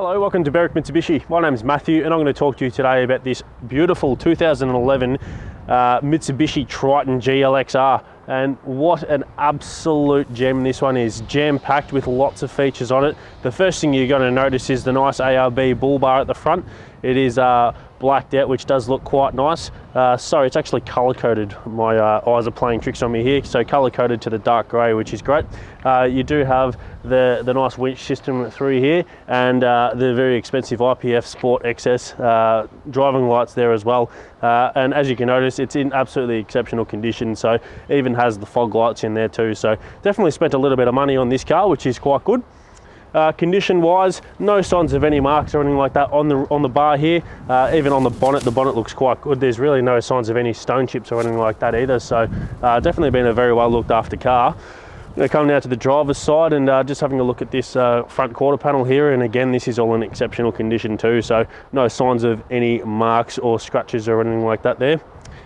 Hello, welcome to Berwick Mitsubishi. My name is Matthew and I'm going to talk to you today about this beautiful 2011 Mitsubishi Triton GLXR. And what an absolute gem this one is. Jam-packed with lots of features on it. The first thing you're going to notice is the nice ARB bull bar at the front. It is blacked out, which does look quite nice. Sorry, it's actually color-coded. My eyes are playing tricks on me here. So color-coded to the dark grey, which is great. You do have the nice winch system through here and the very expensive IPF Sport XS driving lights there as well. And as you can notice, it's in absolutely exceptional condition. So even has the fog lights in there too. So definitely spent a little bit of money on this car, which is quite good. Condition wise, no signs of any marks or anything like that on the bar here. Even on the bonnet looks quite good. There's really no signs of any stone chips or anything like that either. So definitely been a very well looked after car. I'm going to come now to the driver's side and just having a look at this front quarter panel here, and again this is all in exceptional condition too, so no signs of any marks or scratches or anything like that there.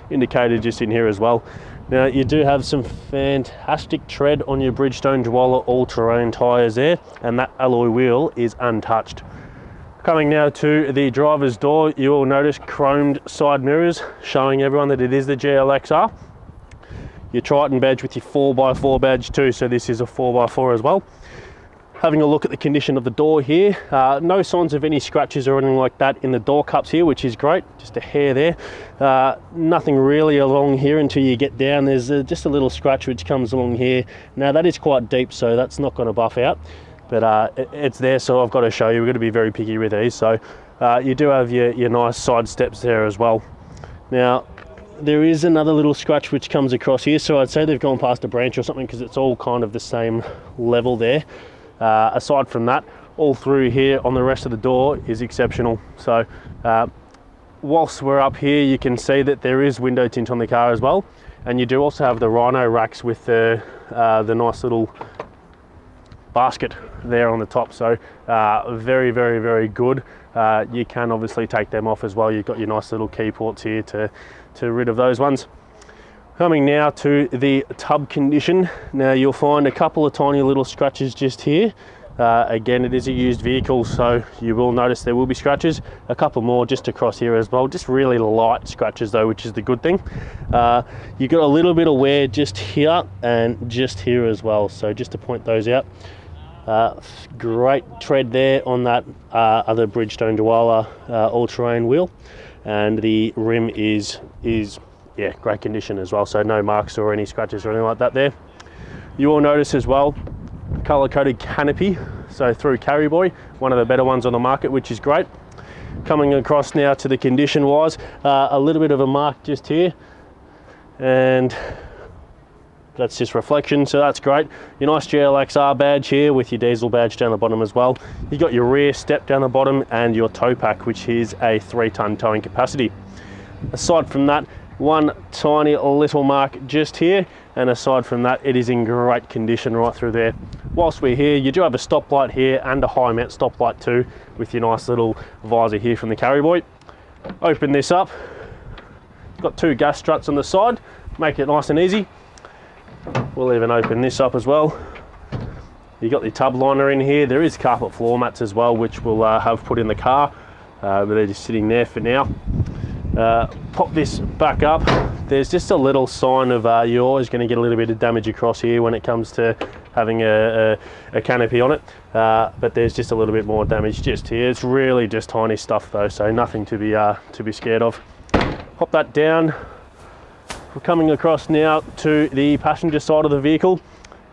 Indicated just in here as well. Now you do have some fantastic tread on your Bridgestone Dwoeller all-terrain tyres there, and that alloy wheel is untouched. Coming now to the driver's door, you will notice chromed side mirrors showing everyone that it is the GLXR. Your Triton badge with your 4x4 badge too, so this is a 4x4 as well. Having a look at the condition of the door here, no signs of any scratches or anything like that in the door cups here, which is great. Just a hair there. Nothing really along here until you get down. There's just a little scratch which comes along here. Now that is quite deep, so that's not going to buff out, but it's there, so I've got to show you. We've got to be very picky with these. So you do have your nice side steps there as well. Now there is another little scratch which comes across here, so I'd say they've gone past a branch or something because it's all kind of the same level there. Aside from that, all through here on the rest of the door is exceptional. So whilst we're up here, you can see that there is window tint on the car as well, and you do also have the Rhino racks with the nice little basket there on the top. So very, very, very good. You can obviously take them off as well. You've got your nice little key ports here to rid of those ones. Coming now to the tub condition. Now you'll find a couple of tiny little scratches just here. Again, it is a used vehicle, so you will notice there will be scratches. A couple more just across here as well. Just really light scratches though, which is the good thing. You got a little bit of wear just here and just here as well. So just to point those out. Great tread there on that other Bridgestone Dwoeller all-terrain wheel, and the rim is yeah, great condition as well, so no marks or any scratches or anything like that there. You will notice as well color-coded canopy, so through Carry Boy, one of the better ones on the market, which is great. Coming across now to the condition wise, a little bit of a mark just here, and that's just reflection, so that's great. Your nice GLXR badge here with your diesel badge down the bottom as well. You got your rear step down the bottom and your tow pack, which is a 3-ton towing capacity. Aside from that, one tiny little mark just here, and aside from that, it is in great condition right through there. Whilst we're here, you do have a stoplight here and a high mount stoplight too, with your nice little visor here from the Carry Boy. Open this up, got two gas struts on the side, make it nice and easy. We'll even open this up as well. You got the tub liner in here. There is carpet floor mats as well, which we'll have put in the car, but they're just sitting there for now. Pop this back up. There's just a little sign of you're always going to get a little bit of damage across here when it comes to having a canopy on it, but there's just a little bit more damage just here. It's really just tiny stuff though, so nothing to be scared of. Pop that down. We're coming across now to the passenger side of the vehicle.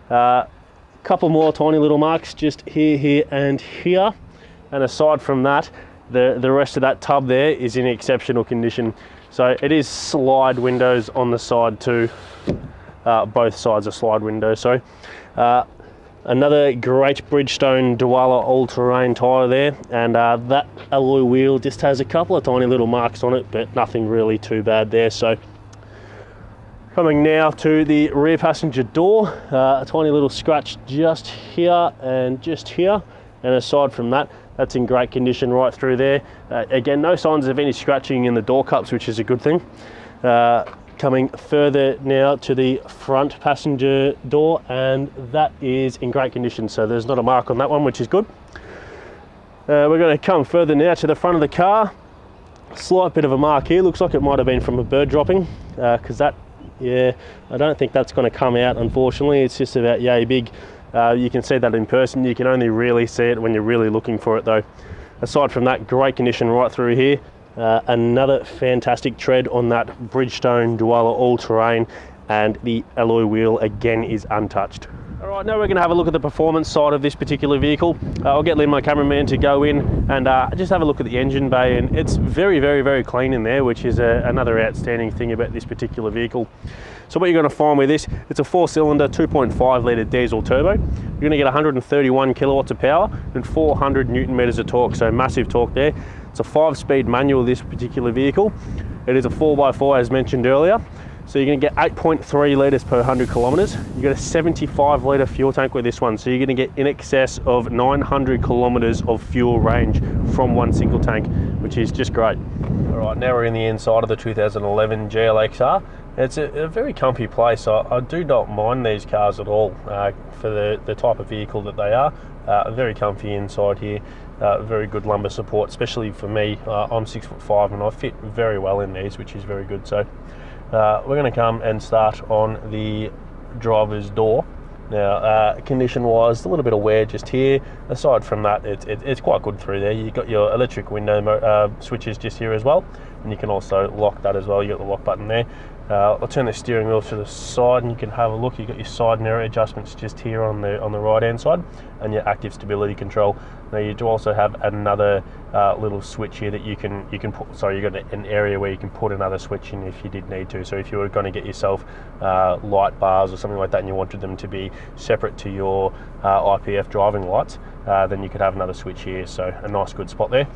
Couple more tiny little marks just here and here, and aside from that, the rest of that tub there is in exceptional condition. So it is slide windows on the side too. Both sides are slide windows, sorry. Another great Bridgestone Dwoeller all-terrain tyre there, and that alloy wheel just has a couple of tiny little marks on it, but nothing really too bad there. So coming now to the rear passenger door, a tiny little scratch just here and just here, and aside from that, that's in great condition right through there. Again, no signs of any scratching in the door cups, which is a good thing. Coming further now to the front passenger door, and that is in great condition, so there's not a mark on that one, which is good. We're going to come further now to the front of the car. Slight bit of a mark here, looks like it might have been from a bird dropping, because that, yeah, I don't think that's going to come out, unfortunately. It's just about yay big. You can see that in person. You can only really see it when you're really looking for it though. Aside from that, great condition right through here. Another fantastic tread on that Bridgestone Duala all-terrain, and the alloy wheel again is untouched. All right, now we're going to have a look at the performance side of this particular vehicle. I'll get Lynn, my cameraman, to go in and just have a look at the engine bay, and it's very, very, very clean in there, which is another outstanding thing about this particular vehicle. So what you're going to find with this, it's a 4-cylinder 2.5 litre diesel turbo. You're going to get 131 kilowatts of power and 400 newton meters of torque, so massive torque there. It's a 5-speed manual, this particular vehicle. It is a 4x4 as mentioned earlier. So you're going to get 8.3 litres per 100 kilometres. You get a 75 litre fuel tank with this one. So you're going to get in excess of 900 kilometres of fuel range from one single tank, which is just great. All right, now we're in the inside of the 2011 GLXR. It's a very comfy place. I do not mind these cars at all for the type of vehicle that they are. Very comfy inside here. Very good lumbar support, especially for me. I'm 6'5" and I fit very well in these, which is very good. So we're going to come and start on the driver's door. Now, condition wise, a little bit of wear just here. Aside from that, it's quite good through there. You've got your electric window switches just here as well, and you can also lock that as well. You've got the lock button there. I'll turn the steering wheel to the side and you can have a look. You've got your side and area adjustments just here on the right hand side, and your active stability control. Now you do also have another little switch here that you can put, sorry, you've got an area where you can put another switch in if you did need to. So if you were going to get yourself light bars or something like that and you wanted them to be separate to your IPF driving lights, then you could have another switch here. So a nice good spot there.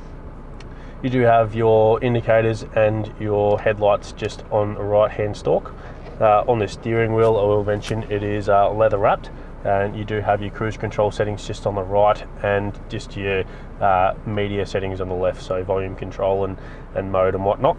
You do have your indicators and your headlights just on the right hand stalk. On the steering wheel, I will mention it is leather wrapped, and you do have your cruise control settings just on the right, and just your media settings on the left, so volume control and mode and whatnot.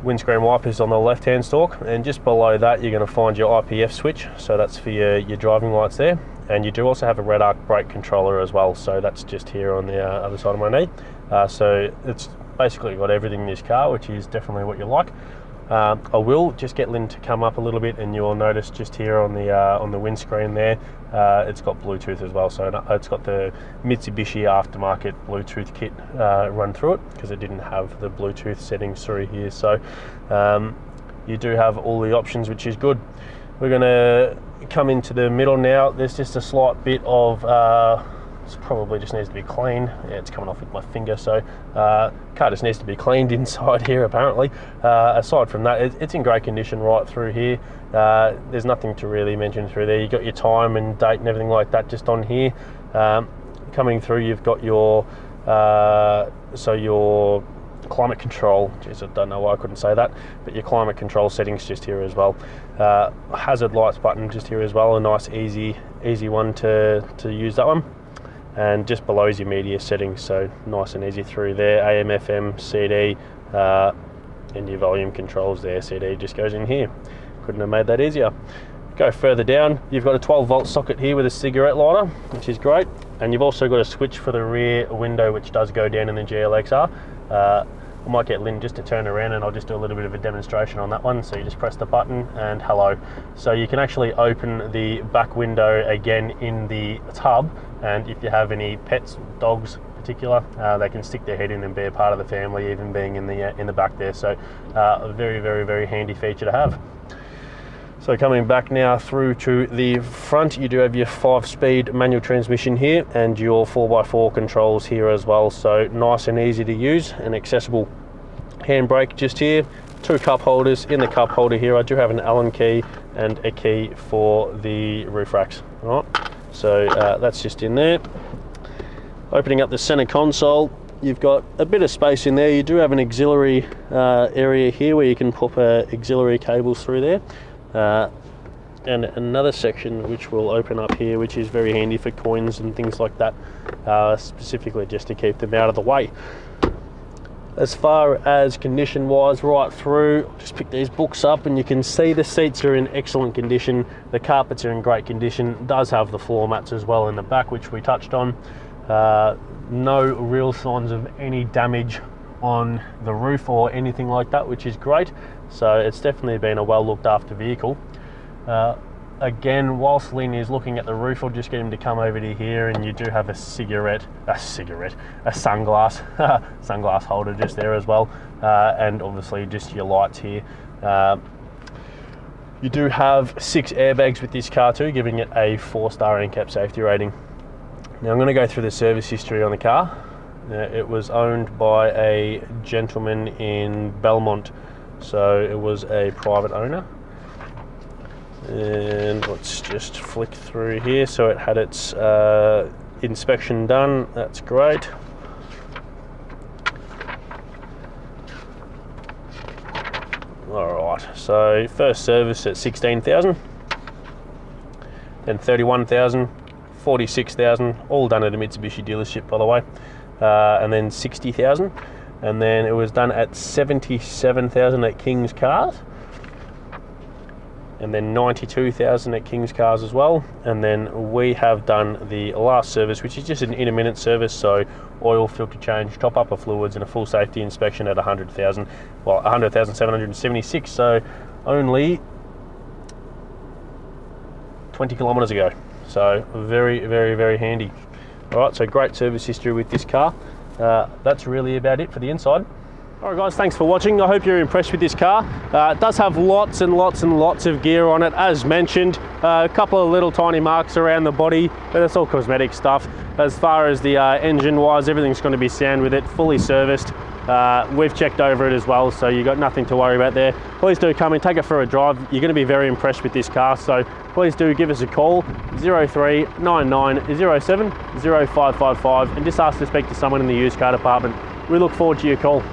Windscreen wipers on the left hand stalk, and just below that you're going to find your IPF switch, so that's for your driving lights there. And you do also have a red arc brake controller as well, so that's just here on the other side of my knee. So it's basically got everything in this car, which is definitely what you like. I will just get Lynn to come up a little bit, and you'll notice just here on the windscreen there, it's got Bluetooth as well. So it's got the Mitsubishi aftermarket Bluetooth kit run through it, because it didn't have the Bluetooth settings through here. So you do have all the options, which is good. We're going to come into the middle now. There's just a slight bit of it probably just needs to be cleaned. Yeah, it's coming off with my finger, so car just needs to be cleaned inside here apparently. Aside from that, it's in great condition right through here. There's nothing to really mention through there. You've got your time and date and everything like that just on here. Coming through, you've got your your climate control. Jeez, I don't know why I couldn't say that, but your climate control settings just here as well. Hazard lights button just here as well, a nice easy one to use, that one. And just below is your media settings, so nice and easy through there. AM, FM, CD, and your volume controls there. CD just goes in here. Couldn't have made that easier. Go further down, you've got a 12-volt socket here with a cigarette lighter, which is great. And you've also got a switch for the rear window, which does go down in the GLXR. I might get Lynn just to turn around and I'll just do a little bit of a demonstration on that one. So you just press the button and hello. So you can actually open the back window again in the tub, and if you have any pets, dogs in particular, they can stick their head in and be a part of the family, even being in the back there. So a very, very, very handy feature to have. So coming back now through to the front, you do have your 5-speed manual transmission here and your 4x4 controls here as well. So nice and easy to use and accessible. Handbrake just here, 2 cup holders. In the cup holder here, I do have an Allen key and a key for the roof racks. All right, so that's just in there. Opening up the center console, you've got a bit of space in there. You do have an auxiliary area here where you can pop auxiliary cables through there. And another section which will open up here, which is very handy for coins and things like that, specifically just to keep them out of the way. As far as condition wise, right through, I'll just pick these books up and you can see the seats are in excellent condition. The carpets are in great condition. It does have the floor mats as well in the back, which we touched on. No real signs of any damage on the roof or anything like that, which is great. So it's definitely been a well looked after vehicle. Again, whilst Lynn is looking at the roof, I'll just get him to come over to here, and you do have a sunglass holder just there as well, and obviously just your lights here. You do have 6 airbags with this car too, giving it a 4-star NCAP safety rating. Now I'm going to go through the service history on the car. It was owned by a gentleman in Belmont, so it was a private owner. And let's just flick through here. So it had its inspection done. That's great. Alright, so first service at 16,000, then 31,000, 46,000, all done at a Mitsubishi dealership, by the way, and then 60,000, and then it was done at 77,000 at King's Cars, and then 92,000 at King's Cars as well. And then we have done the last service, which is just an intermittent service, so oil filter change, top up of fluids, and a full safety inspection at 100,000, well, 100,776, so only 20 kilometers ago. So very, very, very handy. All right, so great service history with this car. That's really about it for the inside. All right guys, thanks for watching. I hope you're impressed with this car. It does have lots and lots and lots of gear on it, as mentioned. A couple of little tiny marks around the body, but it's all cosmetic stuff. As far as the engine wise, everything's going to be sound with it, fully serviced. We've checked over it as well, so you've got nothing to worry about there. Please do come and take it for a drive. You're going to be very impressed with this car, so please do give us a call, 0399070555, and just ask to speak to someone in the used car department. We look forward to your call.